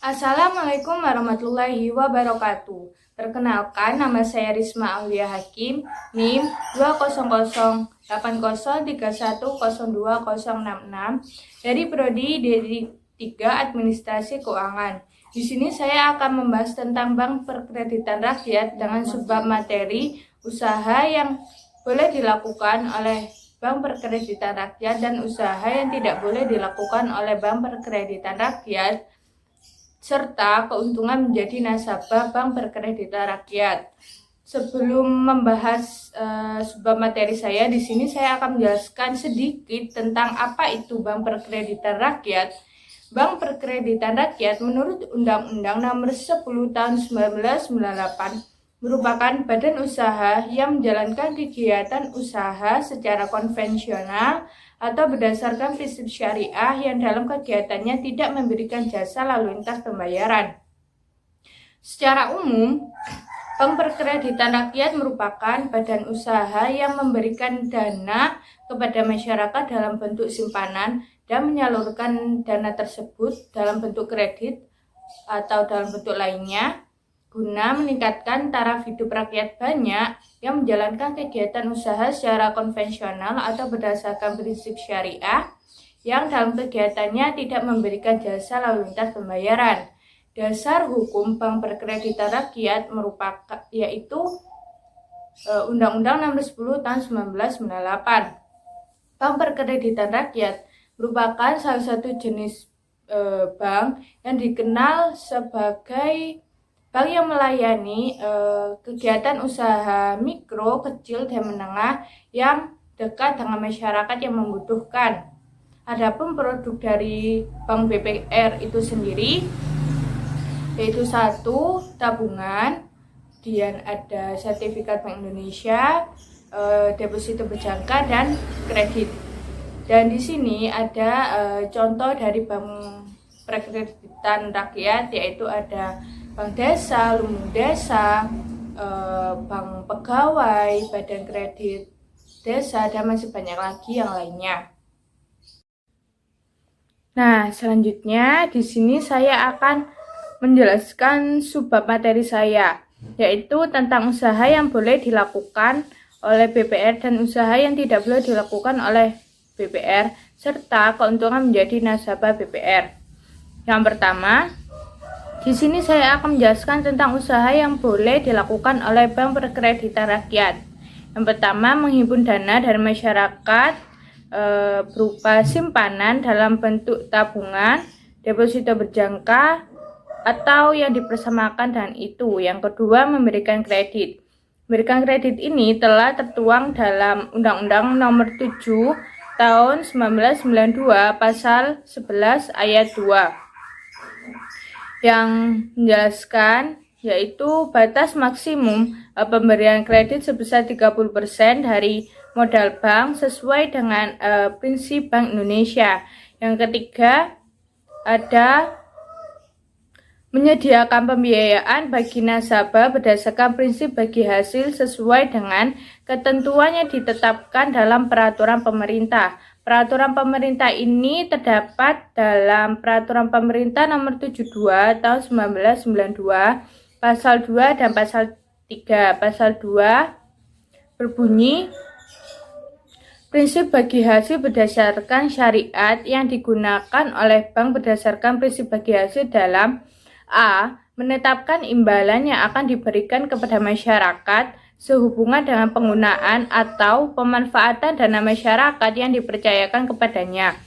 Assalamualaikum warahmatullahi wabarakatuh. Perkenalkan, nama saya Risma Aulia Hakim, NIM 200803131020066 dari Prodi D3 Administrasi Keuangan. Di sini saya akan membahas tentang Bank Perkreditan Rakyat dengan subbab materi usaha yang boleh dilakukan oleh Bank Perkreditan Rakyat dan usaha yang tidak boleh dilakukan oleh Bank Perkreditan Rakyat, serta keuntungan menjadi nasabah Bank Perkreditan Rakyat. Sebelum membahas subbab materi saya, di sini saya akan menjelaskan sedikit tentang apa itu Bank Perkreditan Rakyat. Bank Perkreditan Rakyat menurut Undang-Undang Nomor 10 Tahun 1998 merupakan badan usaha yang menjalankan kegiatan usaha secara konvensional atau berdasarkan prinsip syariah yang dalam kegiatannya tidak memberikan jasa lalu lintas pembayaran. Secara umum, Bank Perkreditan Rakyat merupakan badan usaha yang memberikan dana kepada masyarakat dalam bentuk simpanan dan menyalurkan dana tersebut dalam bentuk kredit atau dalam bentuk lainnya guna meningkatkan taraf hidup rakyat banyak yang menjalankan kegiatan usaha secara konvensional atau berdasarkan prinsip syariah yang dalam kegiatannya tidak memberikan jasa lalu lintas pembayaran. Dasar hukum Bank Perkreditan Rakyat merupakan yaitu Undang-Undang Nomor 10 Tahun 1998. Bank Perkreditan Rakyat merupakan salah satu jenis bank yang dikenal sebagai bank yang melayani kegiatan usaha mikro, kecil, dan menengah yang dekat dengan masyarakat yang membutuhkan. Adapun produk dari Bank BPR itu sendiri yaitu satu, tabungan, kemudian ada sertifikat Bank Indonesia, deposito berjangka, dan kredit. Dan di sini ada contoh dari Bank Perkreditan Rakyat, yaitu ada Bank Desa, Lumbung Desa, Bank Pegawai, Badan Kredit Desa, dan masih banyak lagi yang lainnya. Nah, selanjutnya di sini saya akan menjelaskan subbab materi saya, yaitu tentang usaha yang boleh dilakukan oleh BPR dan usaha yang tidak boleh dilakukan oleh BPR, serta keuntungan menjadi nasabah BPR. Yang pertama, di sini saya akan menjelaskan tentang usaha yang boleh dilakukan oleh Bank Perkreditan Rakyat. Yang pertama, menghimpun dana dari masyarakat berupa simpanan dalam bentuk tabungan, deposito berjangka, atau yang dipersamakan dengan itu. Yang kedua, memberikan kredit. Memberikan kredit ini telah tertuang dalam Undang-Undang Nomor 7 Tahun 1992 Pasal 11 Ayat 2. Yang menjelaskan yaitu batas maksimum pemberian kredit sebesar 30% dari modal bank sesuai dengan prinsip Bank Indonesia. Yang ketiga, ada menyediakan pembiayaan bagi nasabah berdasarkan prinsip bagi hasil sesuai dengan ketentuan yang ditetapkan dalam peraturan pemerintah. Peraturan pemerintah ini terdapat dalam Peraturan Pemerintah Nomor 72 Tahun 1992, Pasal 2 dan Pasal 3. Pasal 2 berbunyi, prinsip bagi hasil berdasarkan syariat yang digunakan oleh bank berdasarkan prinsip bagi hasil dalam A. Menetapkan imbalan yang akan diberikan kepada masyarakat sehubungan dengan penggunaan atau pemanfaatan dana masyarakat yang dipercayakan kepadanya.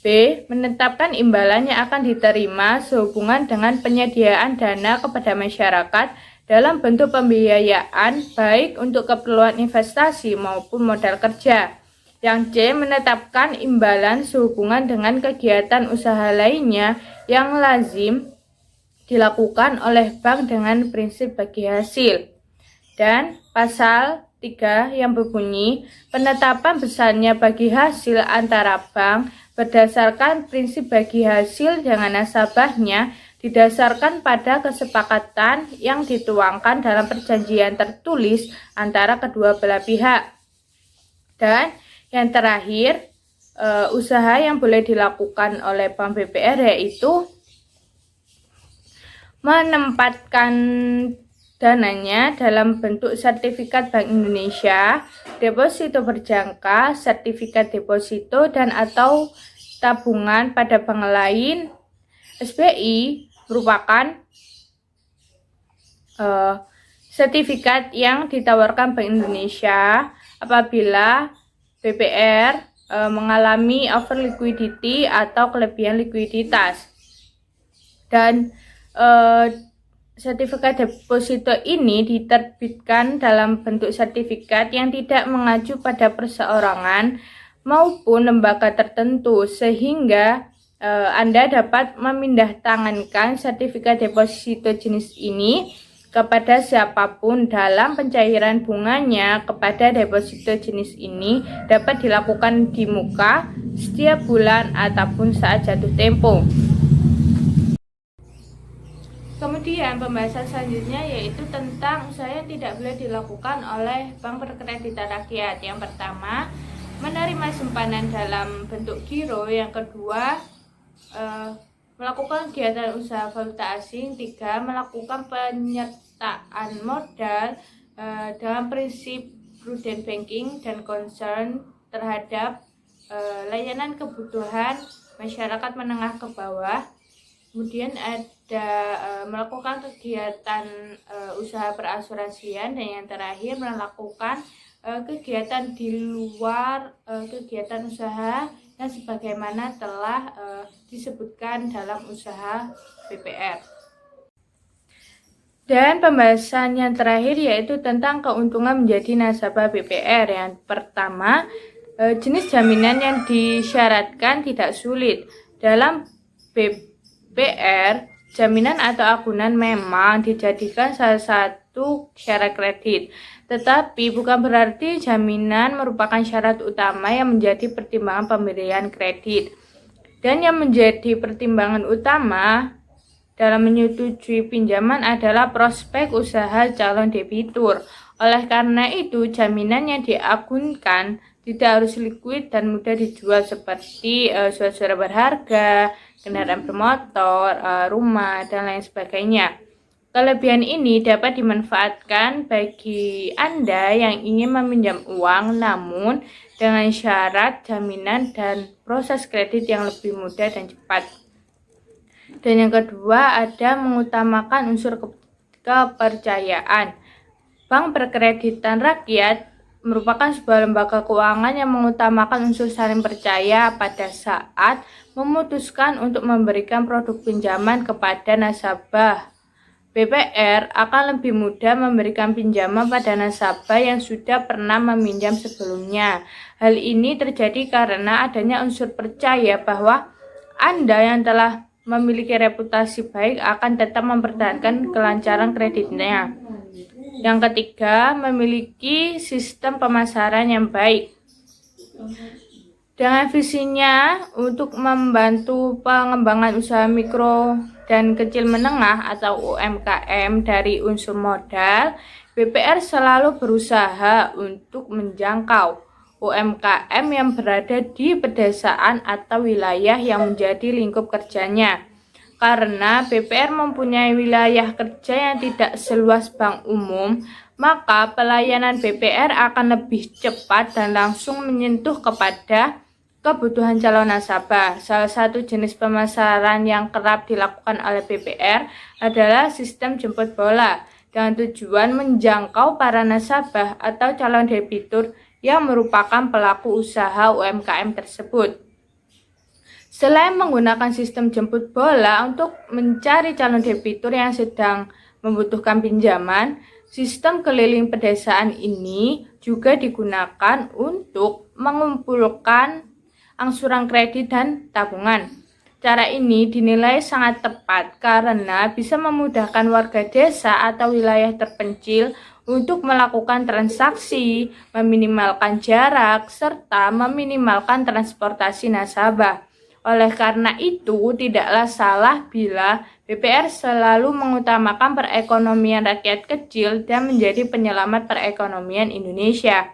B. Menetapkan imbalan yang akan diterima sehubungan dengan penyediaan dana kepada masyarakat dalam bentuk pembiayaan baik untuk keperluan investasi maupun modal kerja. Yang C. Menetapkan imbalan sehubungan dengan kegiatan usaha lainnya yang lazim dilakukan oleh bank dengan prinsip bagi hasil. Dan pasal 3 yang berbunyi, penetapan besarnya bagi hasil antara bank berdasarkan prinsip bagi hasil dengan nasabahnya didasarkan pada kesepakatan yang dituangkan dalam perjanjian tertulis antara kedua belah pihak. Dan yang terakhir, usaha yang boleh dilakukan oleh Bank BPR yaitu menempatkan dananya dalam bentuk sertifikat Bank Indonesia, deposito berjangka, sertifikat deposito dan atau tabungan pada bank lain. SBI merupakan sertifikat yang ditawarkan Bank Indonesia apabila BPR mengalami over liquidity atau kelebihan likuiditas. Dan sertifikat deposito ini diterbitkan dalam bentuk sertifikat yang tidak mengacu pada perseorangan maupun lembaga tertentu, sehingga Anda dapat memindahtangankan sertifikat deposito jenis ini kepada siapapun. Dalam pencairan bunganya kepada deposito jenis ini dapat dilakukan di muka, setiap bulan, ataupun saat jatuh tempo. Kemudian pembahasan selanjutnya yaitu tentang usaha yang tidak boleh dilakukan oleh Bank Perkreditan Rakyat. Yang pertama, menerima simpanan dalam bentuk giro. Yang kedua, melakukan kegiatan usaha valuta asing. 3. Melakukan penyertaan modal dalam prinsip prudent banking dan concern terhadap layanan kebutuhan masyarakat menengah ke bawah. Kemudian ada melakukan kegiatan usaha perasuransian, dan yang terakhir melakukan kegiatan di luar kegiatan usaha yang sebagaimana telah disebutkan dalam usaha BPR. Dan pembahasan yang terakhir yaitu tentang keuntungan menjadi nasabah BPR. Yang pertama, jenis jaminan yang disyaratkan tidak sulit. Dalam BPR, jaminan atau agunan memang dijadikan salah satu syarat kredit, tetapi bukan berarti jaminan merupakan syarat utama yang menjadi pertimbangan pemberian kredit. Dan yang menjadi pertimbangan utama dalam menyetujui pinjaman adalah prospek usaha calon debitur. Oleh karena itu, jaminan yang diagunkan tidak harus liquid dan mudah dijual seperti surat-surat berharga, kendaraan bermotor, rumah, dan lain sebagainya. Kelebihan ini dapat dimanfaatkan bagi Anda yang ingin meminjam uang namun dengan syarat jaminan dan proses kredit yang lebih mudah dan cepat. Dan yang kedua, ada mengutamakan unsur kepercayaan. Bank Perkreditan Rakyat merupakan sebuah lembaga keuangan yang mengutamakan unsur saling percaya pada saat memutuskan untuk memberikan produk pinjaman kepada nasabah. BPR akan lebih mudah memberikan pinjaman pada nasabah yang sudah pernah meminjam sebelumnya. Hal ini terjadi karena adanya unsur percaya bahwa Anda yang telah memiliki reputasi baik akan tetap mempertahankan kelancaran kreditnya. Yang ketiga, memiliki sistem pemasaran yang baik. Dengan visinya untuk membantu pengembangan usaha mikro dan kecil menengah atau UMKM dari unsur modal, BPR selalu berusaha untuk menjangkau UMKM yang berada di pedesaan atau wilayah yang menjadi lingkup kerjanya. Karena BPR mempunyai wilayah kerja yang tidak seluas bank umum, maka pelayanan BPR akan lebih cepat dan langsung menyentuh kepada kebutuhan calon nasabah. Salah satu jenis pemasaran yang kerap dilakukan oleh BPR adalah sistem jemput bola dengan tujuan menjangkau para nasabah atau calon debitur yang merupakan pelaku usaha UMKM tersebut. Selain menggunakan sistem jemput bola untuk mencari calon debitur yang sedang membutuhkan pinjaman, sistem keliling pedesaan ini juga digunakan untuk mengumpulkan angsuran kredit dan tabungan. Cara ini dinilai sangat tepat karena bisa memudahkan warga desa atau wilayah terpencil untuk melakukan transaksi, meminimalkan jarak, serta meminimalkan transportasi nasabah. Oleh karena itu, tidaklah salah bila BPR selalu mengutamakan perekonomian rakyat kecil dan menjadi penyelamat perekonomian Indonesia.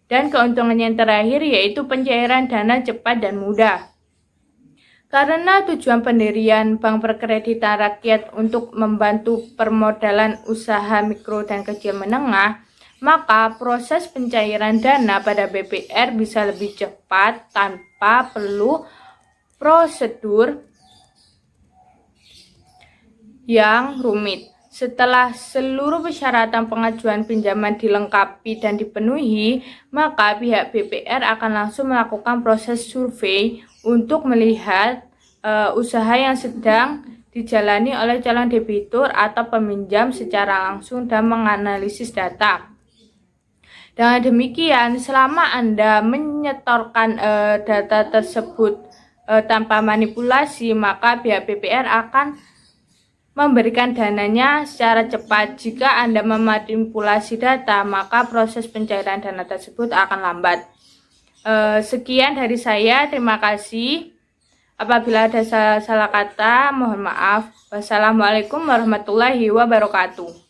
Dan keuntungan yang terakhir yaitu pencairan dana cepat dan mudah. Karena tujuan pendirian Bank Perkreditan Rakyat untuk membantu permodalan usaha mikro dan kecil menengah, maka proses pencairan dana pada BPR bisa lebih cepat tanpa perlu prosedur yang rumit. Setelah seluruh persyaratan pengajuan pinjaman dilengkapi dan dipenuhi, maka pihak BPR akan langsung melakukan proses survei untuk melihat usaha yang sedang dijalani oleh calon debitur atau peminjam secara langsung dan menganalisis data. Dengan demikian, selama Anda menyetorkan data tersebut tanpa manipulasi, maka pihak BPR akan memberikan dananya secara cepat. Jika Anda memanipulasi data, maka proses pencairan dana tersebut akan lambat. Sekian dari saya, terima kasih. Apabila ada salah kata, mohon maaf. Wassalamualaikum warahmatullahi wabarakatuh.